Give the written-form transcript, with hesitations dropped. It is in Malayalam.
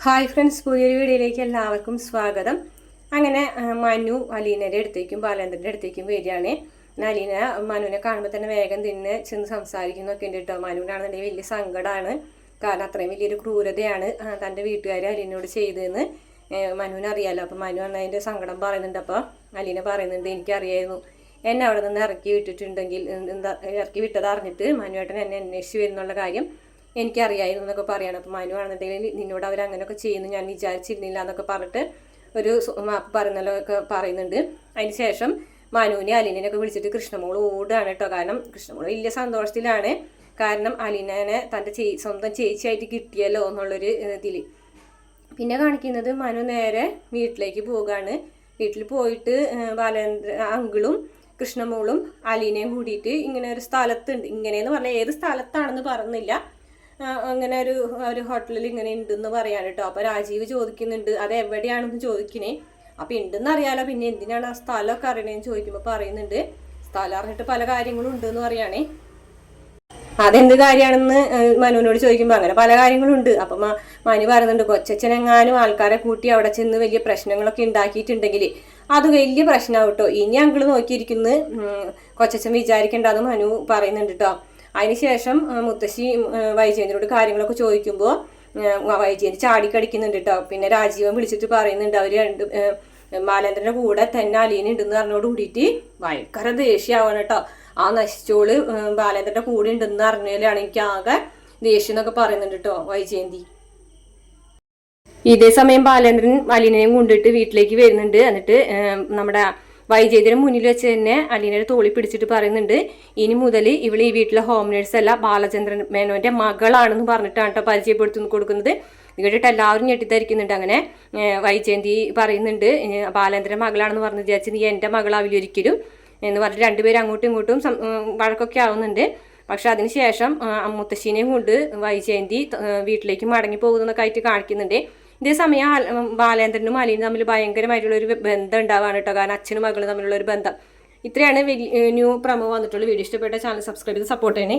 ഹായ് ഫ്രണ്ട്സ്, പുതിയൊരു വീഡിയോയിലേക്ക് എല്ലാവർക്കും സ്വാഗതം. അങ്ങനെ മനു അലീനയുടെ അടുത്തേക്കും ബാലേന്ദ്രൻ്റെ അടുത്തേക്കും വരികയാണ്. അലീന മനുവിനെ കാണുമ്പോൾ തന്നെ വേഗം ചെന്ന് സംസാരിക്കുന്നൊക്കെ ഉണ്ട് കേട്ടോ. മനുവിനാണെന്നുണ്ടെങ്കിൽ വലിയ സങ്കടമാണ്. കാരണം അത്രയും വലിയൊരു ക്രൂരതയാണ് തൻ്റെ വീട്ടുകാർ അലീനയോട് ചെയ്തതെന്ന് മനുവിനറിയാലോ. അപ്പം മനു അതിൻ്റെ സങ്കടം പറയുന്നുണ്ട്. അപ്പോൾ അലീന പറയുന്നുണ്ട്, എനിക്കറിയായിരുന്നു എന്നെ അവിടെ നിന്ന് ഇറക്കി വിട്ടിട്ടുണ്ടെങ്കിൽ ഇറക്കി വിട്ടത് അറിഞ്ഞിട്ട് മനുവേട്ടൻ എന്നെ അന്വേഷിച്ച് വരുന്നുള്ള കാര്യം എനിക്കറിയായിരുന്നു എന്നൊക്കെ പറയണം. അപ്പം മനു ആണെന്നുണ്ടെങ്കിൽ നിന്നോട് അവരങ്ങനെയൊക്കെ ചെയ്യുന്നു ഞാൻ വിചാരിച്ചിരുന്നില്ല എന്നൊക്കെ പറഞ്ഞിട്ട് ഒരു മാപ്പ് പറയുന്നതൊക്കെ പറയുന്നുണ്ട്. അതിന് ശേഷം മനുവിനെ അലീനയൊക്കെ വിളിച്ചിട്ട് കൃഷ്ണമോൾ ഓടുകയാണ് കേട്ടോ. കാരണം കൃഷ്ണമോൾ വലിയ സന്തോഷത്തിലാണ്. കാരണം അലീനനെ തൻ്റെ സ്വന്തം ചേച്ചിയായിട്ട് കിട്ടിയല്ലോ എന്നുള്ളൊരു ഇതിൽ. പിന്നെ കാണിക്കുന്നത് മനു നേരെ വീട്ടിലേക്ക് പോവുകയാണ്. വീട്ടിൽ പോയിട്ട് ബാലേന്ദ്ര അങ്കിളും കൃഷ്ണമോളും അലീനയും കൂടിയിട്ട് ഇങ്ങനെ ഒരു സ്ഥലത്തുണ്ട്. ഇങ്ങനെയെന്ന് പറഞ്ഞാൽ ഏത് സ്ഥലത്താണെന്ന് പറയുന്നില്ല. അങ്ങനെ ഒരു ഹോട്ടലിൽ ഇങ്ങനെ ഉണ്ടെന്ന് പറയാണ് കേട്ടോ. അപ്പോൾ രാജീവ് ചോദിക്കുന്നുണ്ട് അത് എവിടെയാണെന്ന് ചോദിക്കണേ. അപ്പം ഉണ്ടെന്ന് അറിയാലോ, പിന്നെ എന്തിനാണ് ആ സ്ഥലമൊക്കെ അറിയണേന്ന് ചോദിക്കുമ്പോൾ പറയുന്നുണ്ട് സ്ഥലം അറിഞ്ഞിട്ട് പല കാര്യങ്ങളും ഉണ്ടെന്ന് പറയുകയാണേ. അതെന്ത് കാര്യമാണെന്ന് മനുവിനോട് ചോദിക്കുമ്പോൾ അങ്ങനെ പല കാര്യങ്ങളുണ്ട്. അപ്പം മനു പറയുന്നുണ്ട് കൊച്ചച്ഛനെങ്ങാനും ആൾക്കാരെ കൂട്ടി അവിടെ ചെന്ന് വലിയ പ്രശ്നങ്ങളൊക്കെ ഉണ്ടാക്കിയിട്ടുണ്ടെങ്കിൽ അത് വലിയ പ്രശ്നമാവും കേട്ടോ. ഇനി അങ്കിള് നോക്കിയിരിക്കുന്നു കൊച്ചച്ഛൻ വിചാരിക്കേണ്ടത് മനു പറയുന്നുണ്ട് കേട്ടോ. അതിനുശേഷം മുത്തശ്ശി വൈജയന്തിനോട് കാര്യങ്ങളൊക്കെ ചോദിക്കുമ്പോൾ വൈജയന്തി ചാടിക്കടിക്കുന്നുണ്ട് കേട്ടോ. പിന്നെ രാജീവൻ വിളിച്ചിട്ട് പറയുന്നുണ്ട് അവർ ബാലേന്ദ്രൻ്റെ കൂടെ തന്നെ അലീന ഉണ്ടെന്ന് പറഞ്ഞോട് കൂടിയിട്ട് ഭയങ്കര ദേഷ്യമാവണം കേട്ടോ. ആ നശിച്ചോള് ബാലേന്ദ്രൻ്റെ കൂടെ ഉണ്ടെന്ന് അറിഞ്ഞാലാണ് എനിക്ക് ആകെ ദേഷ്യം എന്നൊക്കെ പറയുന്നുണ്ട് കേട്ടോ വൈജയന്തി. ഇതേ സമയം ബാലേന്ദ്രൻ അലീനയും കൊണ്ടിട്ട് വീട്ടിലേക്ക് വരുന്നുണ്ട്. എന്നിട്ട് നമ്മുടെ വൈജയന്തിന് മുന്നിൽ വെച്ച് തന്നെ അലീനയുടെ തോളി പിടിച്ചിട്ട് പറയുന്നുണ്ട് ഇനി മുതൽ ഇവൾ ഈ വീട്ടിലെ ഹോം നേഴ്സ് അല്ല, ബാലചന്ദ്രൻ മേനോന്റെ മകളാണെന്ന് പറഞ്ഞിട്ടാണ് കേട്ടോ പരിചയപ്പെടുത്തി കൊടുക്കുന്നത്. കേട്ടിട്ട് എല്ലാവരും ഞെട്ടിത്തരിക്കുന്നുണ്ട്. അങ്ങനെ വൈജയന്തി പറയുന്നുണ്ട് ബാലേന്ദ്രൻ മകളാണെന്ന് പറഞ്ഞു വിചാരിച്ച് നീ എൻ്റെ മകളാവില്ല ഒരിക്കലും എന്ന് പറഞ്ഞിട്ട് രണ്ടുപേരും അങ്ങോട്ടും ഇങ്ങോട്ടും വഴക്കൊക്കെ ആവുന്നുണ്ട്. പക്ഷെ അതിനുശേഷം മുത്തശ്ശീനെയും കൊണ്ട് വൈജയന്തി വീട്ടിലേക്ക് മടങ്ങി പോകുന്നതൊക്കെ ആയിട്ട് കാണിക്കുന്നുണ്ട്. ഇതേസമയം ബാലേന്ദ്രനും അലീനും തമ്മിൽ ഭയങ്കരമായിട്ടുള്ളൊരു ബന്ധം ഉണ്ടാവാണ് കേട്ടോ. കാരണം അച്ഛനും മകളും തമ്മിലുള്ള ഒരു ബന്ധം. ഇത്രയാണ് ന്യൂ പ്രമോ വന്നിട്ടുള്ള വീഡിയോ. ഇഷ്ടപ്പെട്ട ചാനൽ സബ്സ്ക്രൈബ് ചെയ്ത് സപ്പോർട്ട് ചെയ്യണേ.